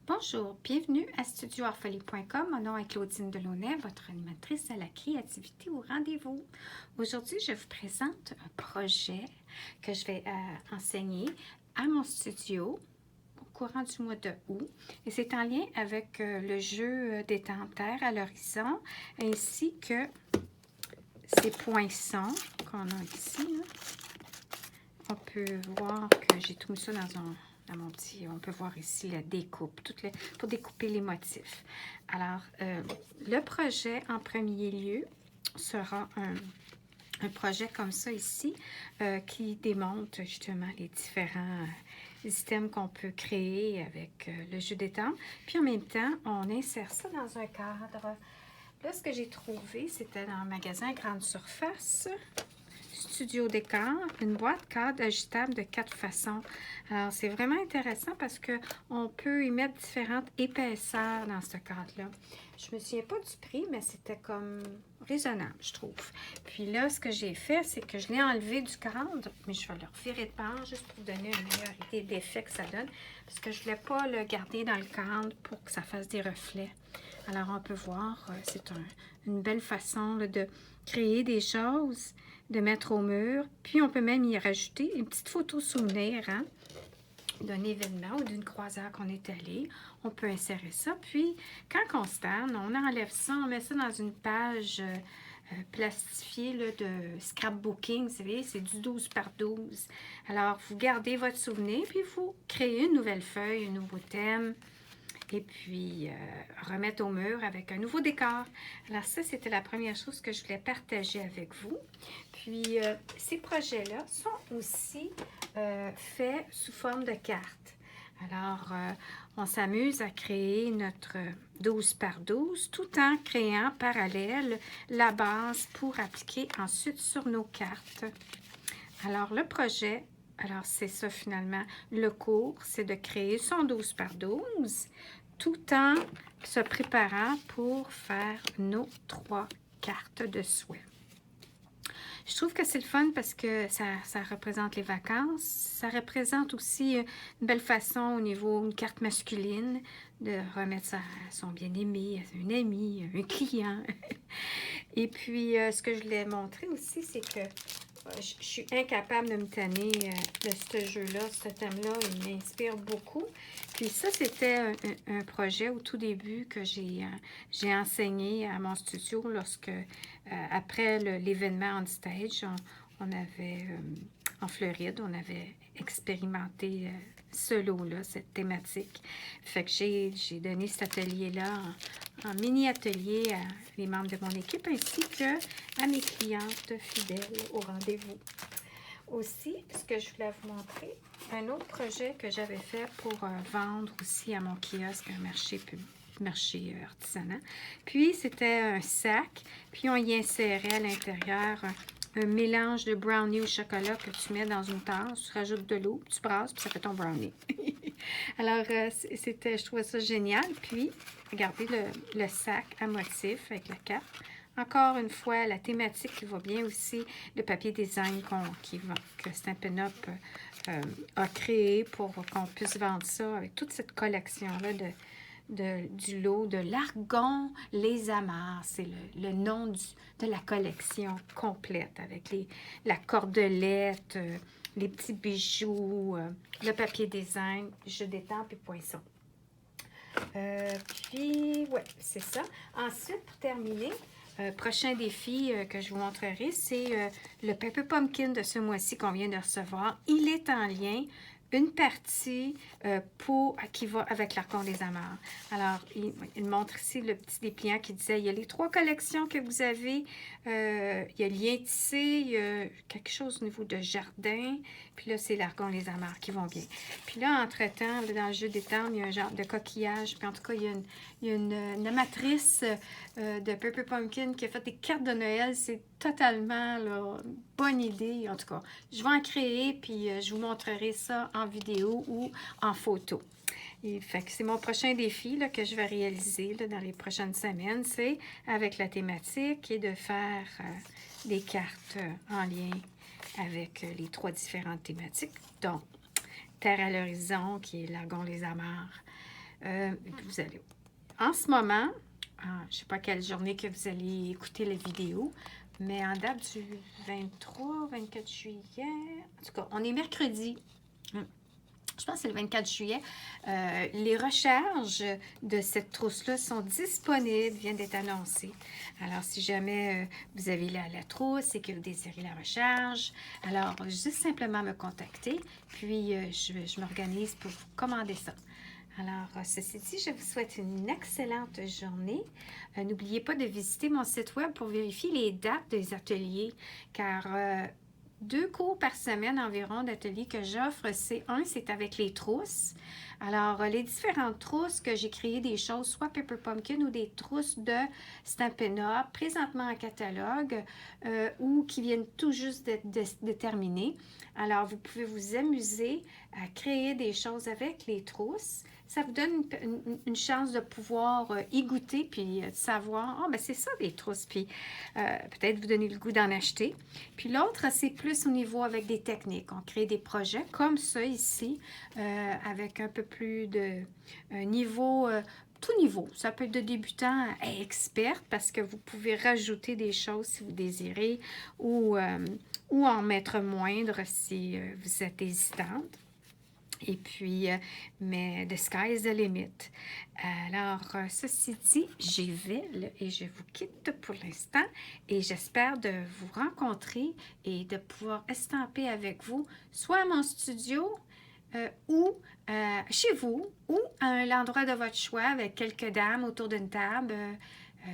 Bonjour, bienvenue à studioorphelie.com. Mon nom est Claudine Delaunay, votre animatrice à la créativité au rendez-vous. Aujourd'hui, je vous présente un projet que je vais enseigner à mon studio au courant du mois de août. Et c'est en lien avec le jeu détentaire à l'horizon, ainsi que ces poinçons qu'on a ici. Là. On peut voir que j'ai tout mis ça dans mon petit... On peut voir ici la découpe, pour découper les motifs. Alors, le projet, en premier lieu, sera un projet comme ça ici, qui démontre justement les différents items qu'on peut créer avec le jeu des temps. Puis en même temps, on insère ça dans un cadre. Là, ce que j'ai trouvé, c'était dans le magasin Grande Surface. Studio Décor, une boîte cadre ajustable de 4 façons. Alors, c'est vraiment intéressant parce qu'on peut y mettre différentes épaisseurs dans ce cadre-là. Je me souviens pas du prix, mais c'était comme raisonnable, je trouve. Puis là, ce que j'ai fait, c'est que je l'ai enlevé du cadre, mais je vais le revirer de part juste pour donner une meilleure idée d'effet que ça donne, parce que je voulais pas le garder dans le cadre pour que ça fasse des reflets. Alors, on peut voir, c'est une belle façon là, de créer des choses, de mettre au mur. Puis, on peut même y rajouter une petite photo souvenir d'un événement ou d'une croisière qu'on est allé. On peut insérer ça. Puis, quand on stand, on enlève ça, on met ça dans une page plastifiée là, de scrapbooking. Vous savez, c'est du 12 par 12. Alors, vous gardez votre souvenir, puis vous créez une nouvelle feuille, un nouveau thème. Et puis, remettre au mur avec un nouveau décor. Alors ça, c'était la première chose que je voulais partager avec vous. Puis, ces projets-là sont aussi faits sous forme de cartes. Alors, on s'amuse à créer notre 12 par 12 tout en créant parallèle la base pour appliquer ensuite sur nos cartes. Alors, le projet... Alors, c'est ça finalement. Le cours, c'est de créer son 12 par 12 tout en se préparant pour faire nos 3 cartes de souhait. Je trouve que c'est le fun parce que ça représente les vacances. Ça représente aussi une belle façon au niveau d'une carte masculine de remettre ça à son bien-aimé, à une amie, un client. Et puis, ce que je voulais montrer aussi, c'est que je suis incapable de me tanner de ce jeu-là, ce thème-là. Il m'inspire beaucoup. Puis ça, c'était un projet au tout début que j'ai enseigné à mon studio lorsque, après l'événement on stage, on avait, en Floride, on avait expérimenté ce lot-là, cette thématique. Fait que j'ai donné cet atelier-là en mini-atelier à les membres de mon équipe ainsi que à mes clientes fidèles au rendez-vous. Aussi, ce que je voulais vous montrer, un autre projet que j'avais fait pour vendre aussi à mon kiosque, un marché artisanal. Puis, c'était un sac, puis on y insérait à l'intérieur un mélange de brownie au chocolat que tu mets dans une tasse, tu rajoutes de l'eau, tu brasses, puis ça fait ton brownie. Alors, je trouvais ça génial. Puis, regardez le sac à motif avec la carte. Encore une fois, la thématique qui va bien aussi, le papier design que Stampin' Up a créé pour qu'on puisse vendre ça avec toute cette collection-là du lot de l'Argon Les Amarres. C'est le nom de la collection complète avec la cordelette, les petits bijoux, le papier design, jeu d'étampes et poinçons. Puis, ouais, c'est ça. Ensuite, pour terminer, prochain défi que je vous montrerai, c'est le Pepper Pumpkin de ce mois-ci qu'on vient de recevoir. Il est en lien, une partie qui va avec l'Argon des Amarres. Alors, il montre ici le petit dépliant qui disait, il y a les 3 collections que vous avez, il y a lien tissé, il y a quelque chose au niveau de jardin, puis là, c'est l'Argon des Amarres qui vont bien. Puis là, entre-temps, dans le jeu des temps, il y a un genre de coquillage, puis en tout cas, il y a une amatrice de Pepper Pumpkin qui a fait des cartes de Noël. C'est totalement là, une bonne idée. En tout cas, je vais en créer, puis je vous montrerai ça en vidéo ou en photo. Et fait que c'est mon prochain défi là, que je vais réaliser là, dans les prochaines semaines. C'est avec la thématique et de faire des cartes en lien avec les 3 différentes thématiques. Donc, Terre à l'horizon, qui est l'Argon les Amarres. Vous allez, en ce moment, je ne sais pas quelle journée que vous allez écouter la vidéo, mais en date du 23-24 juillet, en tout cas, on est mercredi. Je pense que c'est le 24 juillet. Les recharges de cette trousse-là sont disponibles, viennent d'être annoncées. Alors, si jamais vous avez la trousse et que vous désirez la recharge, alors juste simplement me contacter, puis je m'organise pour vous commander ça. Alors, ceci dit, je vous souhaite une excellente journée. N'oubliez pas de visiter mon site web pour vérifier les dates des ateliers, car 2 cours par semaine environ d'ateliers que j'offre, c'est avec les trousses. Alors, les différentes trousses que j'ai créées des choses, soit Paper Pumpkin ou des trousses de Stampin' Up, présentement en catalogue ou qui viennent tout juste d'être terminées. Alors, vous pouvez vous amuser à créer des choses avec les trousses. Ça vous donne une chance de pouvoir y goûter puis de savoir, ben c'est ça des trousses, puis peut-être vous donner le goût d'en acheter. Puis l'autre, c'est plus au niveau avec des techniques. On crée des projets comme ça ici, avec un peu plus de niveau, tout niveau. Ça peut être de débutant à expert parce que vous pouvez rajouter des choses si vous désirez ou en mettre moindre si vous êtes hésitante. Et puis, mais the sky is the limit. Alors, ceci dit, j'y vais et je vous quitte pour l'instant et j'espère de vous rencontrer et de pouvoir estamper avec vous, soit à mon studio ou chez vous ou à l'endroit de votre choix avec quelques dames autour d'une table.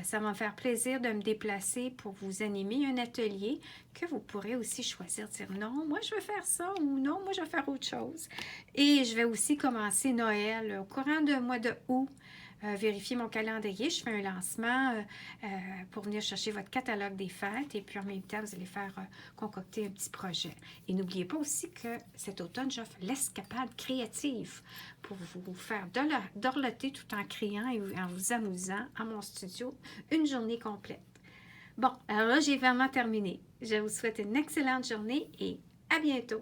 Ça va me faire plaisir de me déplacer pour vous animer un atelier que vous pourrez aussi choisir, dire non, moi je veux faire ça ou non, moi je veux faire autre chose. Et je vais aussi commencer Noël au courant du mois de août. Vérifier mon calendrier. Je fais un lancement pour venir chercher votre catalogue des fêtes et puis en même temps, vous allez faire concocter un petit projet. Et n'oubliez pas aussi que cet automne, j'offre l'escapade créative pour vous faire dorloter tout en criant et en vous amusant à mon studio une journée complète. Bon, alors là, j'ai vraiment terminé. Je vous souhaite une excellente journée et à bientôt.